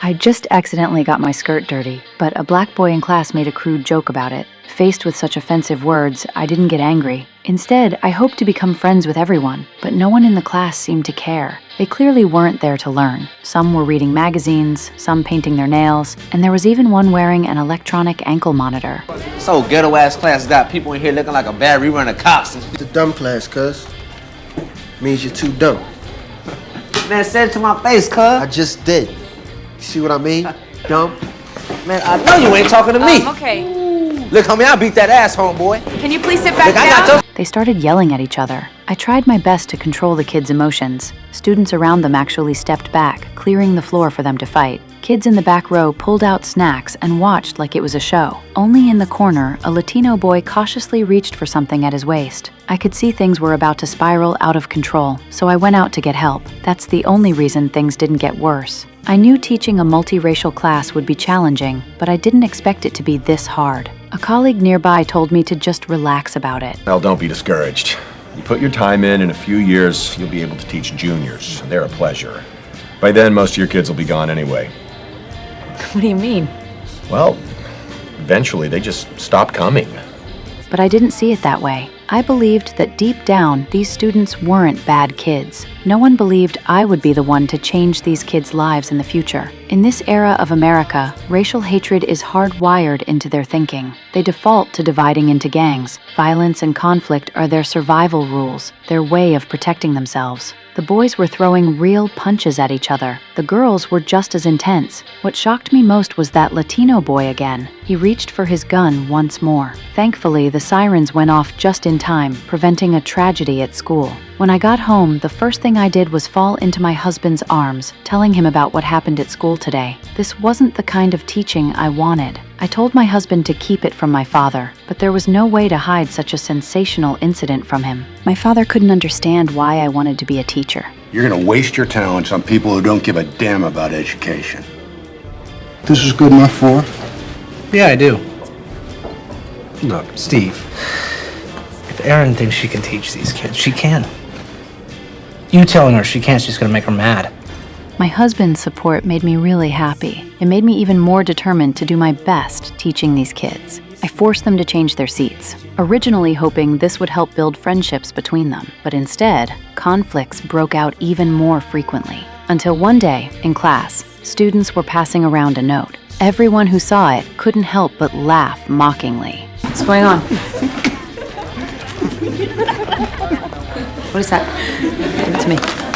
I just accidentally got my skirt dirty, but a black boy in class made a crude joke about it. Faced with such offensive words, I didn't get angry. Instead, I hoped to become friends with everyone, but no one in the class seemed to care. They clearly weren't there to learn. Some were reading magazines, some painting their nails, and there was even one wearing an electronic ankle monitor. So ghetto-ass class got people in here looking like a bad rerun of Cops. It's a dumb class, cuz. Means you're too dumb. Man, say it to my face, cuz. I just did. You see what I mean? Dumb. Man, I know you ain't talking to me. Okay. Look, homie, I'll beat that ass, homeboy. Can you please sit back Look, I got down? They started yelling at each other. I tried my best to control the kids' emotions. Students around them actually stepped back, clearing the floor for them to fight. Kids in the back row pulled out snacks and watched like it was a show. Only in the corner, a Latino boy cautiously reached for something at his waist. I could see things were about to spiral out of control, so I went out to get help. That's the only reason things didn't get worse. I knew teaching a multiracial class would be challenging, but I didn't expect it to be this hard. A colleague nearby told me to just relax about it. Well, don't be discouraged. You put your time in a few years, you'll be able to teach juniors. They're a pleasure. By then, most of your kids will be gone anyway. What do you mean? Well, eventually they just stop coming. But I didn't see it that way. I believed that deep down, these students weren't bad kids. No one believed I would be the one to change these kids' lives in the future. In this era of America, racial hatred is hardwired into their thinking. They default to dividing into gangs. Violence and conflict are their survival rules, their way of protecting themselves. The boys were throwing real punches at each other. The girls were just as intense. What shocked me most was that Latino boy again. He reached for his gun once more. Thankfully, the sirens went off just in time, preventing a tragedy at school. When I got home, the first thing I did was fall into my husband's arms, telling him about what happened at school today. This wasn't the kind of teaching I wanted. I told my husband to keep it from my father, but there was no way to hide such a sensational incident from him. My father couldn't understand why I wanted to be a teacher. You're gonna waste your talents on people who don't give a damn about education. This is good enough for her? Yeah, I do. Look, Steve, if Erin thinks she can teach these kids, she can. You telling her she can't, she's gonna make her mad. My husband's support made me really happy. It made me even more determined to do my best teaching these kids. I forced them to change their seats, originally hoping this would help build friendships between them. But instead, conflicts broke out even more frequently. Until one day, in class, students were passing around a note. Everyone who saw it couldn't help but laugh mockingly. What's going on? What is that? Give it to me.